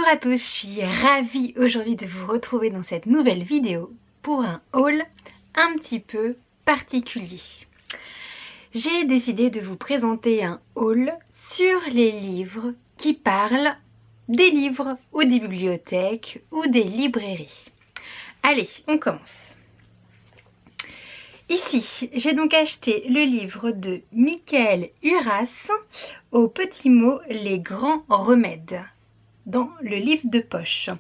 à tous, je suis ravie aujourd'hui de vous retrouver dans cette nouvelle vidéo pour un haul un petit peu particulier. J'ai décidé de vous présenter un haul sur les livres qui parlent des livres ou des bibliothèques ou des librairies. Allez, on commence. Ici, j'ai donc acheté le livre de Michael Uras, Au petit mot, les grands remèdes, dans le livre de poche.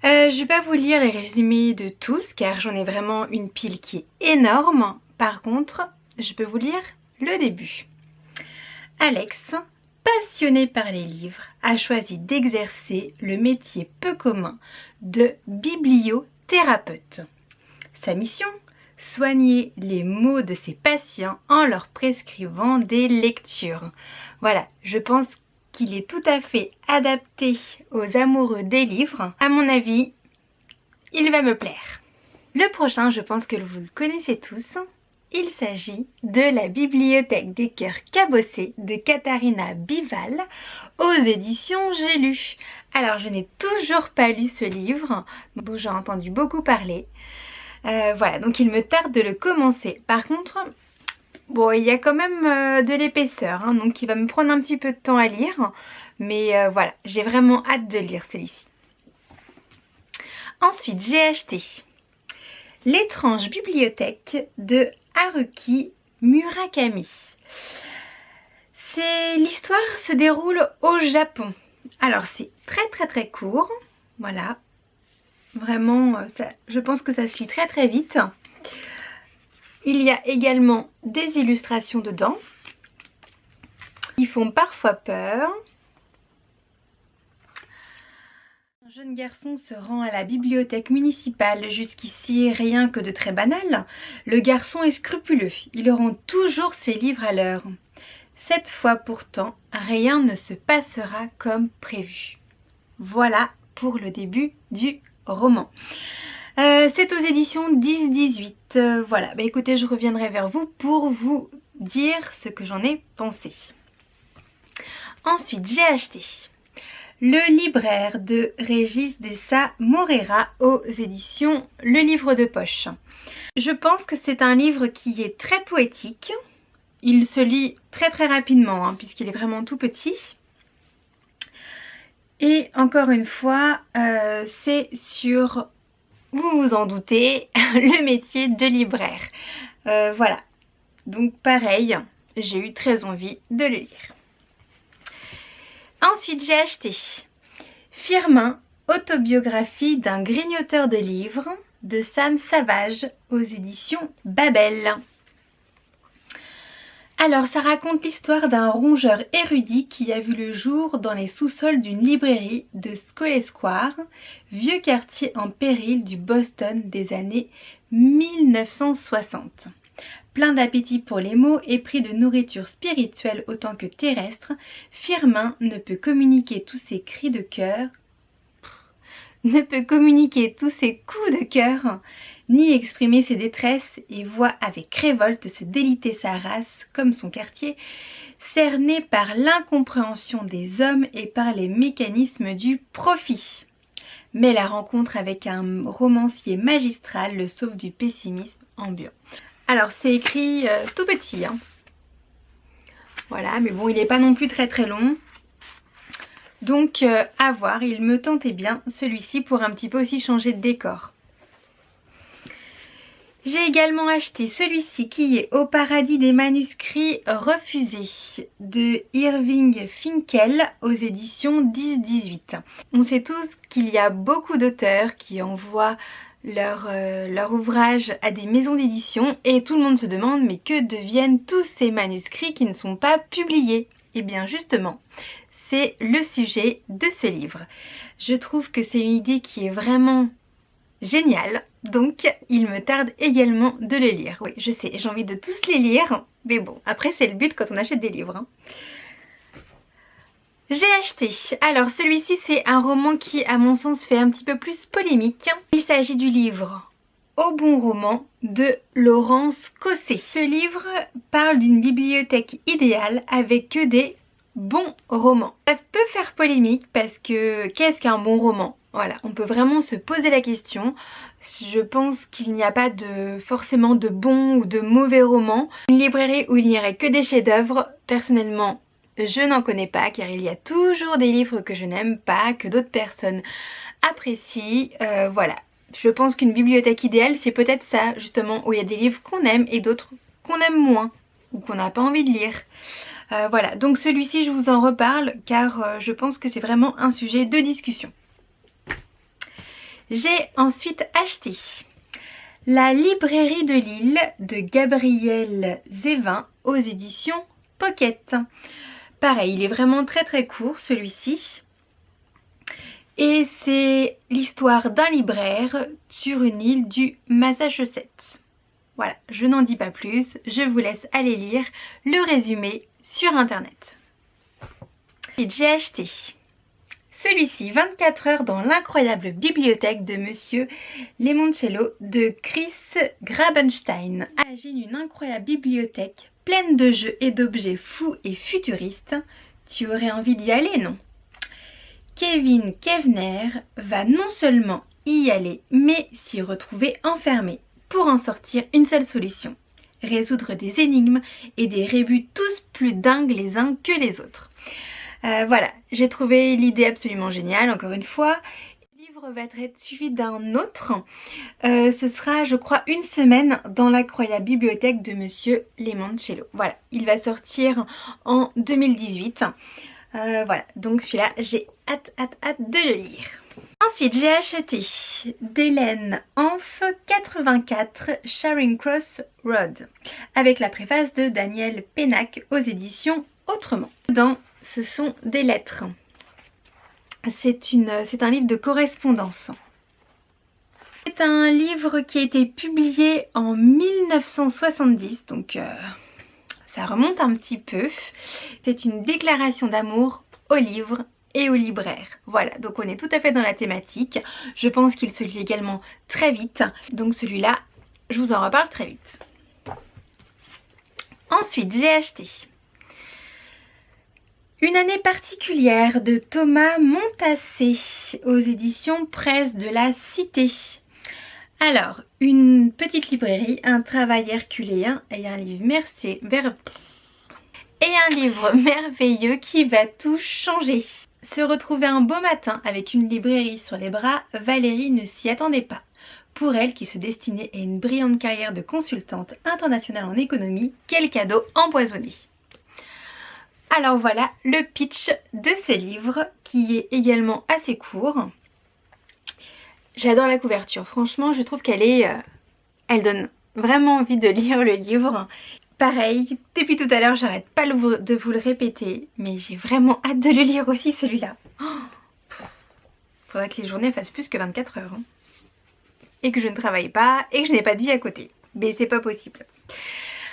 Je ne vais pas vous lire les résumés de tous car j'en ai vraiment une pile qui est énorme. Par contre, je peux vous lire le début. Alex, passionné par les livres, a choisi d'exercer le métier peu commun de bibliothérapeute. Sa mission ? Soigner les maux de ses patients en leur prescrivant des lectures. Voilà, je pense qu'il est tout à fait adapté aux amoureux des livres. À mon avis, il va me plaire. Le prochain, je pense que vous le connaissez tous. Il s'agit de la Bibliothèque des cœurs cabossés de Katharina Bival aux éditions J'ai lu. Alors, je n'ai toujours pas lu ce livre, dont j'ai entendu beaucoup parler. Voilà, donc il me tarde de le commencer. Par contre, bon, il y a quand même de l'épaisseur, hein, donc il va me prendre un petit peu de temps à lire. Mais voilà, j'ai vraiment hâte de lire celui-ci. Ensuite, j'ai acheté L'étrange bibliothèque de Haruki Murakami. L'histoire se déroule au Japon. Alors c'est très court, voilà. Vraiment, je pense que ça se lit très vite. Il y a également des illustrations dedans qui font parfois peur. Un jeune garçon se rend à la bibliothèque municipale, jusqu'ici rien que de très banal. Le garçon est scrupuleux, il rend toujours ses livres à l'heure. Cette fois pourtant, rien ne se passera comme prévu. Voilà pour le début du roman. C'est aux éditions 10-18. Voilà, bah écoutez, je reviendrai vers vous pour vous dire ce que j'en ai pensé. Ensuite, j'ai acheté Le libraire de Régis Dessa Moreira aux éditions Le Livre de Poche. Je pense que c'est un livre qui est très poétique. Il se lit très rapidement, hein, puisqu'il est vraiment tout petit. Et encore une fois, c'est sur, vous vous en doutez, le métier de libraire. Voilà, donc pareil, j'ai eu très envie de le lire. Ensuite, j'ai acheté Firmin, autobiographie d'un grignoteur de livres de Sam Savage aux éditions Babel. Alors, ça raconte l'histoire d'un rongeur érudit qui a vu le jour dans les sous-sols d'une librairie de Scollay Square, vieux quartier en péril du Boston des années 1960. Plein d'appétit pour les mots et pris de nourriture spirituelle autant que terrestre, Firmin ne peut communiquer tous ses cris de cœur, tous ses coups de cœur, ni exprimer ses détresses et voit avec révolte se déliter sa race comme son quartier, cerné par l'incompréhension des hommes et par les mécanismes du profit. Mais la rencontre avec un romancier magistral le sauve du pessimisme ambiant. Alors c'est écrit tout petit, hein. Voilà, mais bon, il n'est pas non plus très long. Donc à voir, il me tentait bien celui-ci pour un petit peu aussi changer de décor. J'ai également acheté celui-ci qui est Au paradis des manuscrits refusés de Irving Finkel aux éditions 10-18. On sait tous qu'il y a beaucoup d'auteurs qui envoient leur ouvrage à des maisons d'édition et tout le monde se demande mais que deviennent tous ces manuscrits qui ne sont pas publiés? Et bien justement, c'est le sujet de ce livre. Je trouve que c'est une idée qui est vraiment géniale, donc il me tarde également de le lire. Oui, je sais, j'ai envie de tous les lire, mais bon, après c'est le but quand on achète des livres, hein. J'ai acheté, alors celui-ci c'est un roman qui à mon sens fait un petit peu plus polémique. Il s'agit du livre Au bon roman de Laurence Cossé. Ce livre parle d'une bibliothèque idéale avec que des bon roman. Ça peut faire polémique parce que qu'est-ce qu'un bon roman? Voilà, on peut vraiment se poser la question. Je pense qu'il n'y a pas forcément de bons ou de mauvais romans. Une librairie où il n'y aurait que des chefs-d'œuvre, personnellement, je n'en connais pas car il y a toujours des livres que je n'aime pas, que d'autres personnes apprécient. Voilà, je pense qu'une bibliothèque idéale, c'est peut-être ça, justement, où il y a des livres qu'on aime et d'autres qu'on aime moins ou qu'on n'a pas envie de lire. Voilà, donc celui-ci je vous en reparle car je pense que c'est vraiment un sujet de discussion. J'ai ensuite acheté La librairie de Lille de Gabriel Zévin aux éditions Pocket. Pareil, il est vraiment très court celui-ci. Et c'est l'histoire d'un libraire sur une île du Massachusetts. Voilà, je n'en dis pas plus, je vous laisse aller lire le résumé sur internet. Et j'ai acheté celui-ci, 24 heures dans l'incroyable bibliothèque de Monsieur Limoncello de Chris Grabenstein. Imagine une incroyable bibliothèque pleine de jeux et d'objets fous et futuristes. Tu aurais envie d'y aller, non? Kevin Kevner va non seulement y aller, mais s'y retrouver enfermé. Pour en sortir, une seule solution: résoudre des énigmes et des rébus tous plus dingues les uns que les autres. Voilà, j'ai trouvé l'idée absolument géniale, encore une fois. Le livre va être suivi d'un autre. Ce sera, je crois, une semaine dans l'incroyable bibliothèque de Monsieur Limoncello. Voilà, il va sortir en 2018. Voilà, donc celui-là, j'ai hâte de le lire. Ensuite, j'ai acheté d'Hélène Hanff 84 Charing Cross Road avec la préface de Daniel Pénac aux éditions Autrement. Dedans, ce sont des lettres. C'est un livre de correspondance. C'est un livre qui a été publié en 1970, donc ça remonte un petit peu. C'est une déclaration d'amour au livre et au libraire. Voilà, donc on est tout à fait dans la thématique. Je pense qu'il se lit également très vite. Donc celui-là, je vous en reparle très vite. Ensuite, j'ai acheté Une année particulière de Thomas Montassé aux éditions Presse de la Cité. Alors, une petite librairie, un travail herculéen et un livre merveilleux qui va tout changer. Se retrouver un beau matin avec une librairie sur les bras, Valérie ne s'y attendait pas. Pour elle qui se destinait à une brillante carrière de consultante internationale en économie, quel cadeau empoisonné. Alors voilà le pitch de ce livre qui est également assez court. J'adore la couverture, franchement je trouve elle donne vraiment envie de lire le livre. Pareil, depuis tout à l'heure j'arrête pas de vous le répéter, mais j'ai vraiment hâte de le lire aussi celui-là. Faudrait que les journées fassent plus que 24 heures. Hein. Et que je ne travaille pas et que je n'ai pas de vie à côté. Mais c'est pas possible.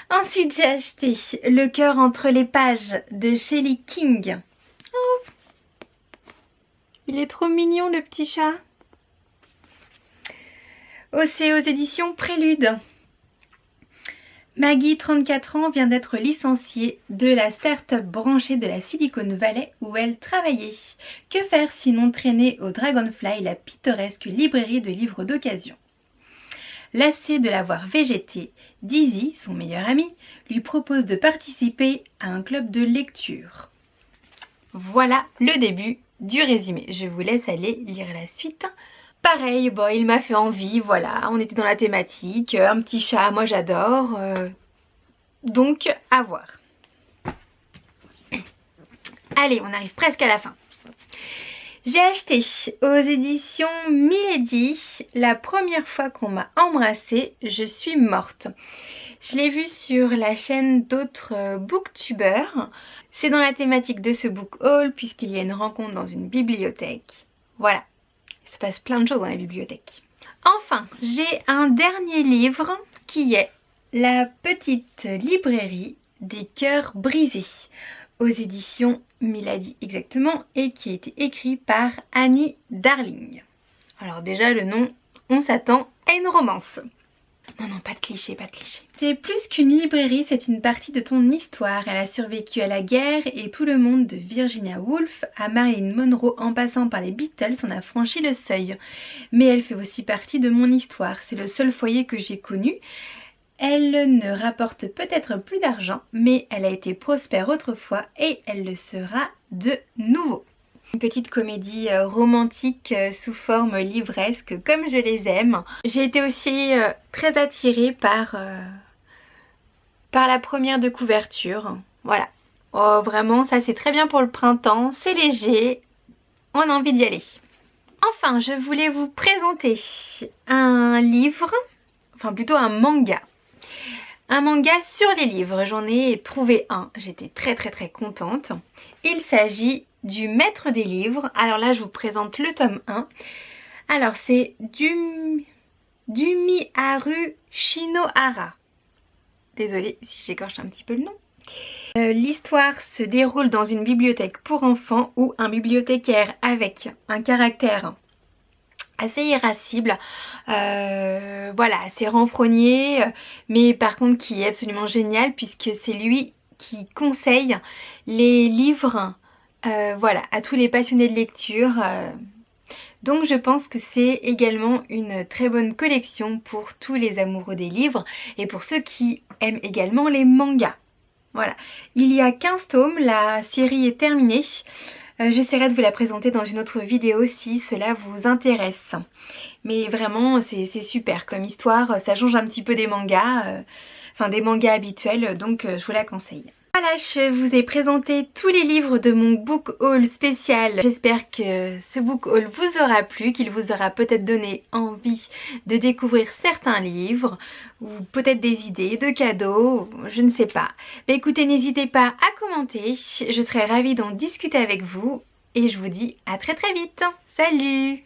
Ensuite j'ai acheté Le cœur entre les pages de Shelley King. Oh, il est trop mignon le petit chat. C'est aux éditions Prélude. Maggie, 34 ans, vient d'être licenciée de la start-up branchée de la Silicon Valley où elle travaillait. Que faire sinon traîner au Dragonfly, la pittoresque librairie de livres d'occasion? Lassée de la voir végéter, Dizzy, son meilleur ami, lui propose de participer à un club de lecture. Voilà le début du résumé. Je vous laisse aller lire la suite. Pareil, bon, il m'a fait envie, voilà, on était dans la thématique, un petit chat, moi j'adore, donc à voir. Allez, on arrive presque à la fin. J'ai acheté aux éditions Milady La première fois qu'on m'a embrassée, je suis morte. Je l'ai vu sur la chaîne d'autres booktubeurs. C'est dans la thématique de ce book haul puisqu'il y a une rencontre dans une bibliothèque. Voilà. Il se passe plein de choses dans la bibliothèque. Enfin, j'ai un dernier livre qui est La petite librairie des cœurs brisés aux éditions Milady exactement et qui a été écrit par Annie Darling. Alors déjà le nom, on s'attend à une romance. Non, non, pas de cliché, pas de cliché. C'est plus qu'une librairie, c'est une partie de ton histoire. Elle a survécu à la guerre et tout le monde de Virginia Woolf à Marilyn Monroe en passant par les Beatles en a franchi le seuil. Mais elle fait aussi partie de mon histoire. C'est le seul foyer que j'ai connu. Elle ne rapporte peut-être plus d'argent, mais elle a été prospère autrefois et elle le sera de nouveau. Une petite comédie romantique sous forme livresque comme je les aime. J'ai été aussi très attirée par la première de couverture. Voilà. Oh, vraiment, ça c'est très bien pour le printemps, c'est léger, on a envie d'y aller. Enfin, je voulais vous présenter un livre, enfin plutôt un manga. Un manga sur les livres, j'en ai trouvé un, j'étais très contente. Il s'agit du Maître des livres. Alors là, je vous présente le tome 1. Alors c'est Dumiharu Shinohara. Désolée si j'écorche un petit peu le nom. L'histoire se déroule dans une bibliothèque pour enfants où un bibliothécaire avec un caractère assez irascible, voilà, assez renfrogné, mais par contre qui est absolument génial puisque c'est lui qui conseille les livres voilà, à tous les passionnés de lecture. Donc je pense que c'est également une très bonne collection pour tous les amoureux des livres et pour ceux qui aiment également les mangas. Voilà, il y a 15 tomes, la série est terminée. J'essaierai de vous la présenter dans une autre vidéo si cela vous intéresse. Mais vraiment c'est super comme histoire, ça change un petit peu des mangas, enfin des mangas habituels, donc je vous la conseille. Voilà, je vous ai présenté tous les livres de mon book haul spécial. J'espère que ce book haul vous aura plu, qu'il vous aura peut-être donné envie de découvrir certains livres ou peut-être des idées de cadeaux, je ne sais pas. Mais écoutez, n'hésitez pas à commenter, je serai ravie d'en discuter avec vous et je vous dis à très vite. Salut!